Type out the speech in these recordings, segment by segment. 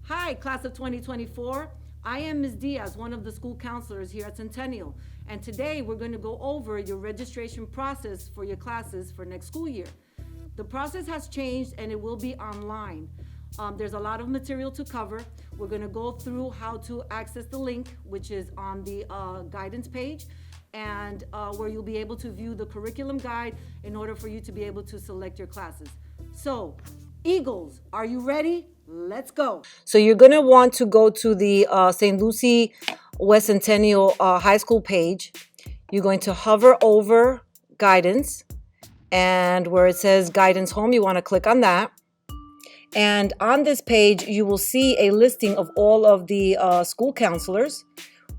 Hi, class of 2024. I am Ms. Diaz, one of the school counselors here at Centennial. And today we're going to go over your registration process for your classes for next school year. The process has changed and it will be online. There's a lot of material to cover. We're going to go through how to access the link, which is on the guidance page, and where you'll be able to view the curriculum guide in order for you to be able to select your classes. So, Eagles, are you ready? Let's go. So you're going to want to go to the St. Lucie West Centennial High School page. You're going to hover over guidance, and where it says guidance home, you want to click on that. And on this page, you will see a listing of all of the school counselors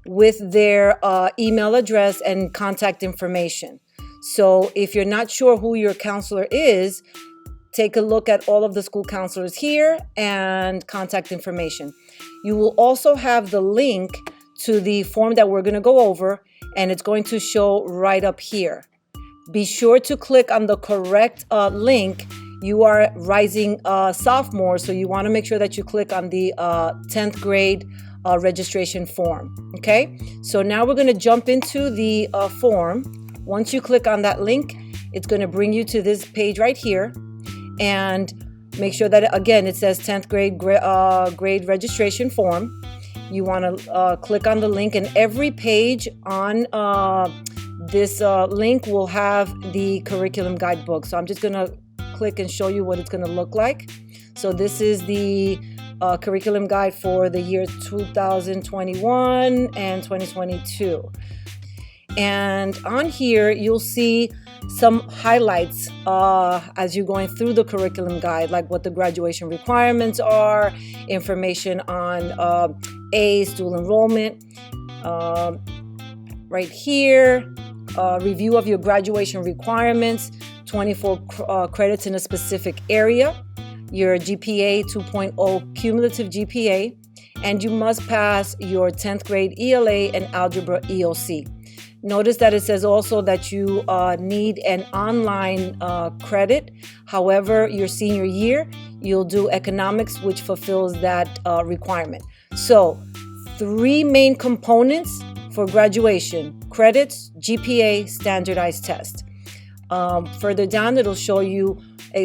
with their email address and contact information. So if you're not sure who your counselor is, take a look at all of the school counselors here and contact information. You will also have the link to the form that we're going to go over, and it's going to show right up here. Be sure to click on the correct link. You are rising sophomore, so you want to make sure that you click on the 10th grade registration form. Okay, so now we're going to jump into the form. Once you click on that link, it's going to bring you to this page right here. And make sure that, again, it says 10th grade registration form. You want to click on the link, and every page on this link will have the curriculum guidebook. So I'm just going to click and show you what it's going to look like. So this is the curriculum guide for the year 2021 and 2022. And on here, you'll see some highlights as you're going through the curriculum guide, like what the graduation requirements are, information on dual enrollment. Right here, review of your graduation requirements, 24 credits in a specific area, your GPA 2.0 cumulative GPA, and you must pass your 10th grade ELA and Algebra EOC. Notice that it says also that you need an online credit. However, your senior year, you'll do economics, which fulfills that requirement. So, 3 main components for graduation: credits, GPA, standardized test. Further down, it'll show you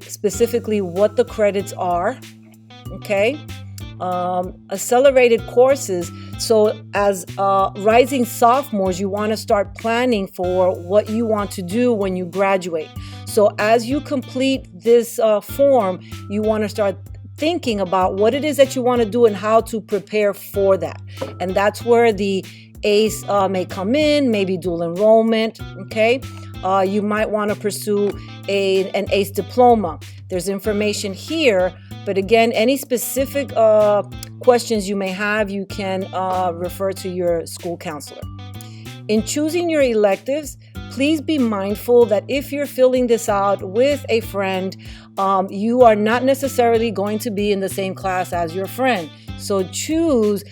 specifically what the credits are. Okay. Accelerated courses. So as rising sophomores, you want to start planning for what you want to do when you graduate. So as you complete this form, you want to start thinking about what it is that you want to do and how to prepare for that. And that's where the ACE may come in, maybe dual enrollment. Okay. You might want to pursue an ACE diploma. There's information here. But again, any specific questions you may have, you can refer to your school counselor. In choosing your electives, please be mindful that if you're filling this out with a friend, you are not necessarily going to be in the same class as your friend. So choose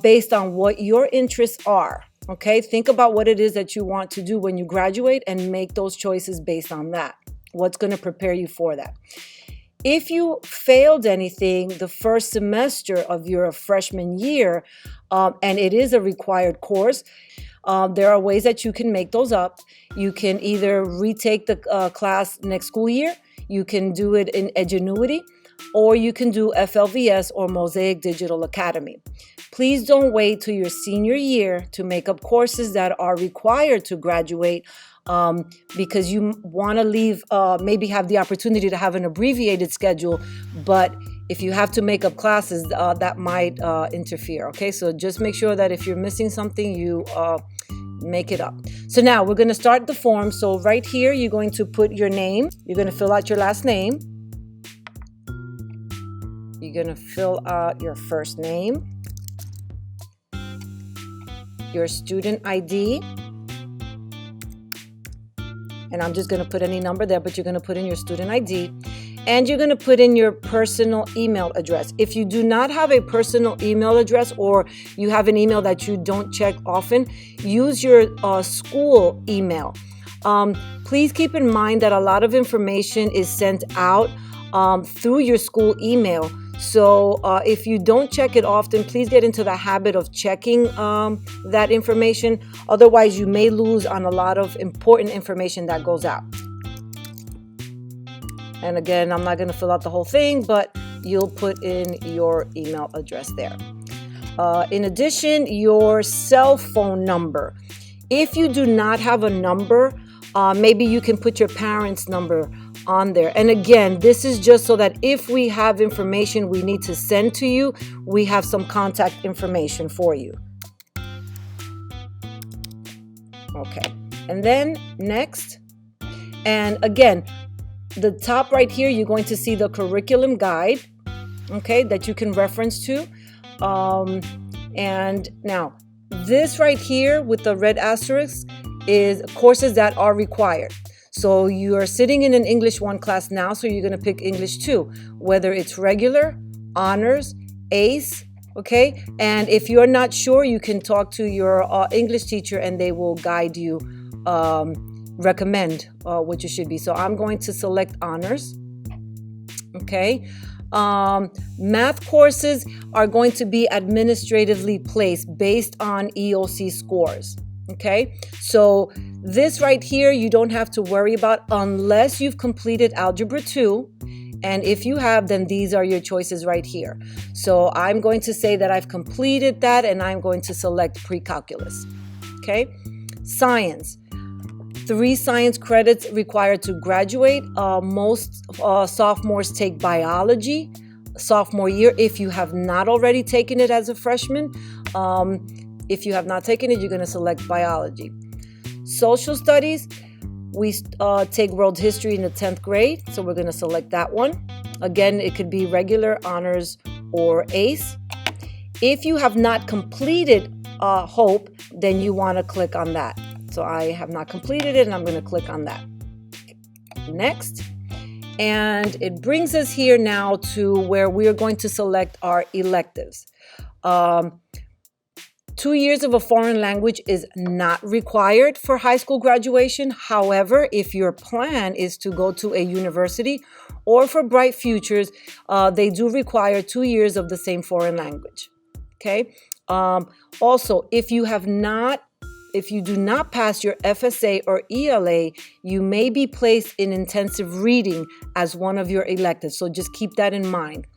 based on what your interests are. Okay, think about what it is that you want to do when you graduate and make those choices based on that. What's going to prepare you for that? If you failed anything the first semester of your freshman year, and it is a required course, there are ways that you can make those up. You can either retake the class next school year, you can do it in Edgenuity, or you can do FLVS or Mosaic Digital Academy. Please don't wait till your senior year to make up courses that are required to graduate, because you want to leave, maybe have the opportunity to have an abbreviated schedule, but if you have to make up classes, that might interfere. Okay, so just make sure that if you're missing something, you make it up. So now we're going to start the form. So right here, you're going to put your name. You're going to fill out your last name. You're going to fill out your first name, your student ID, and I'm just going to put any number there, but you're going to put in your student ID, and you're going to put in your personal email address. If you do not have a personal email address, or you have an email that you don't check often, use your school email. Please keep in mind that a lot of information is sent out through your school email. So if you don't check it often, please get into the habit of checking that information. Otherwise, you may lose on a lot of important information that goes out. And again, I'm not going to fill out the whole thing, but you'll put in your email address there. In addition, your cell phone number. If you do not have a number, maybe you can put your parents' number on there. And again, this is just so that if we have information we need to send to you, we have some contact information for you. Okay, and then next, and again, the top right here, you're going to see the curriculum guide, okay, that you can reference to. And now this right here with the red asterisk is courses that are required. So you are sitting in an English 1 class now, so you're going to pick English 2, whether it's regular, honors, ACE, okay? And if you're not sure, you can talk to your English teacher and they will guide you, recommend what you should be. So I'm going to select honors, okay? Math courses are going to be administratively placed based on EOC scores. Okay, so this right here, you don't have to worry about unless you've completed Algebra 2. And if you have, then these are your choices right here. So I'm going to say that I've completed that and I'm going to select pre-calculus. Okay, science. 3 science credits required to graduate. Most sophomores take biology sophomore year if you have not already taken it as a freshman. If you have not taken it, you're going to select biology. Social studies, we take world history in the 10th grade, so we're going to select that one. Again, it could be regular, honors, or ACE. If you have not completed HOPE, then you want to click on that. So I have not completed it, and I'm going to click on that. Next. And it brings us here now to where we are going to select our electives. 2 years of a foreign language is not required for high school graduation. However, if your plan is to go to a university or for Bright Futures, they do require 2 years of the same foreign language. Okay. Also, if you do not pass your FSA or ELA, you may be placed in intensive reading as one of your electives. So just keep that in mind.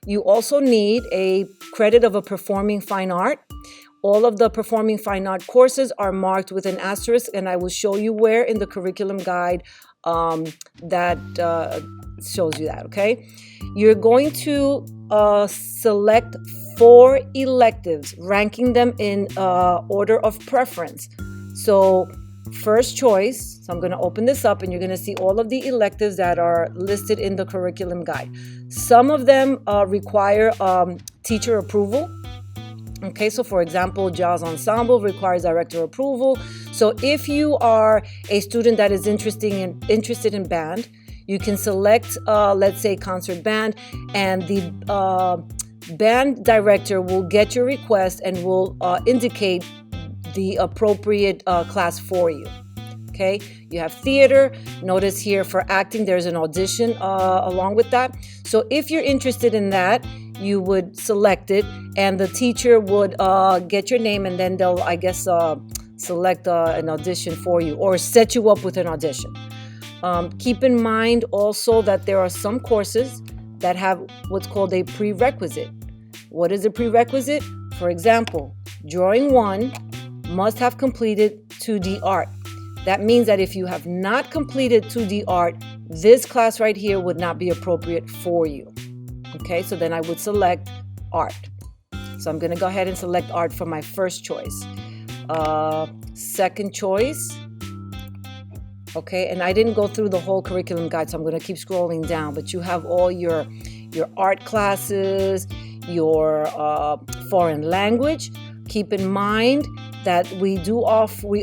You also need a credit of a performing fine art. All of the performing fine art courses are marked with an asterisk, and I will show you where in the curriculum guide that shows you that, okay? You're going to select 4 electives, ranking them in order of preference. So first choice, so I'm going to open this up and you're going to see all of the electives that are listed in the curriculum guide. Some of them require teacher approval. Okay, so for example, jazz ensemble requires director approval. So if you are a student that is interested in band, you can select, let's say, concert band, and the band director will get your request and will indicate the appropriate class for you. Okay, you have theater. Notice here for acting, there's an audition along with that. So if you're interested in that, you would select it, and the teacher would get your name, and then they'll, I guess, select an audition for you or set you up with an audition. Keep in mind also that there are some courses that have what's called a prerequisite. What is a prerequisite? For example, Drawing 1 must have completed 2D art. That means that if you have not completed 2D art, this class right here would not be appropriate for you. Okay, so then I would select art. So I'm going to go ahead and select art for my first choice. Second choice. Okay, and I didn't go through the whole curriculum guide, so I'm going to keep scrolling down. But you have all your art classes, your foreign language. Keep in mind that we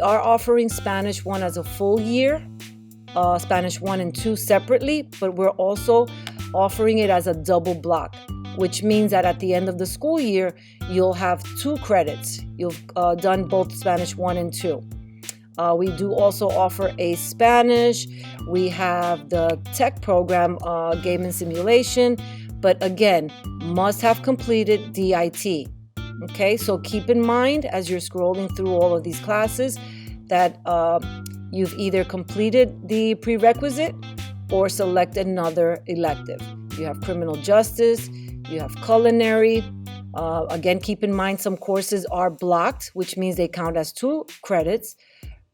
are offering Spanish 1 as a full year, Spanish 1 and 2 separately, but we're also offering it as a double block, which means that at the end of the school year, you'll have 2 credits. You've done both Spanish 1 and 2. We do also offer a Spanish. We have the tech program, game and simulation, but again, must have completed DIT. Okay, so keep in mind as you're scrolling through all of these classes that you've either completed the prerequisite or select another elective. You have criminal justice, you have culinary. Again, keep in mind some courses are blocked, which means they count as 2 credits.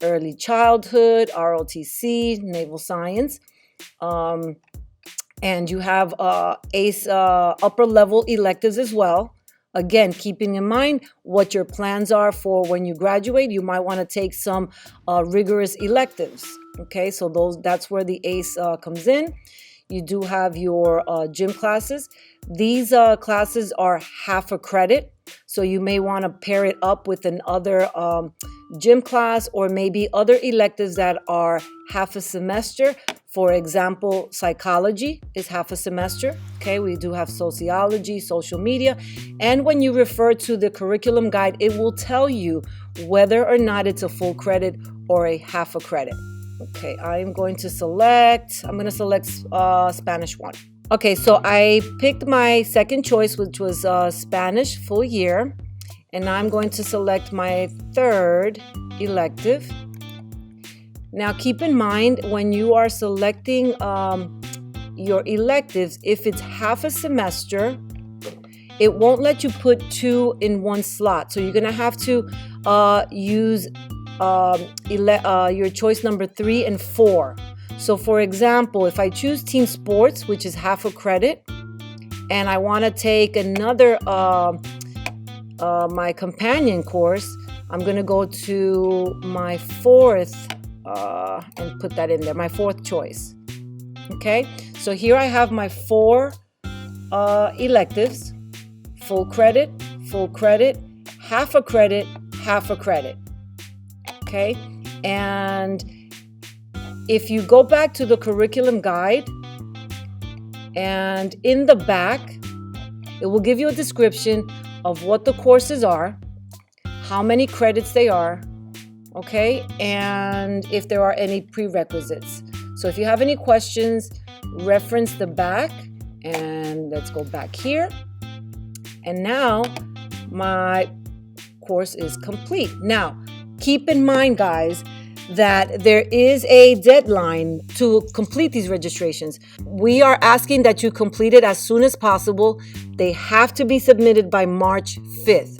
Early childhood, ROTC, naval science. And you have ACE upper level electives as well. Again, keeping in mind what your plans are for when you graduate, you might want to take some rigorous electives. Okay, so that's where the ACE comes in. You do have your gym classes. These classes are half a credit, so you may want to pair it up with another gym class or maybe other electives that are half a semester. For example, psychology is half a semester. Okay, we do have sociology, social media. And when you refer to the curriculum guide, it will tell you whether or not it's a full credit or a half a credit. Okay, I'm going to select Spanish 1. Okay, so I picked my second choice, which was Spanish full year. And now I'm going to select my third elective. Now, keep in mind when you are selecting your electives, if it's half a semester, it won't let you put 2 in one slot. So you're going to have to use your choice number 3 and 4. So for example, if I choose team sports, which is half a credit, and I want to take another my companion course, I'm going to go to my 4th and put that in there, my 4th choice. Okay, so here I have my 4 electives: full credit, half a credit, half a credit. Okay, and if you go back to the curriculum guide, and in the back, it will give you a description of what the courses are, how many credits they are, okay, and if there are any prerequisites. So if you have any questions, reference the back, and let's go back here. And now my course is complete. Now, keep in mind, guys, that there is a deadline to complete these registrations. We are asking that you complete it as soon as possible. They have to be submitted by March 5th.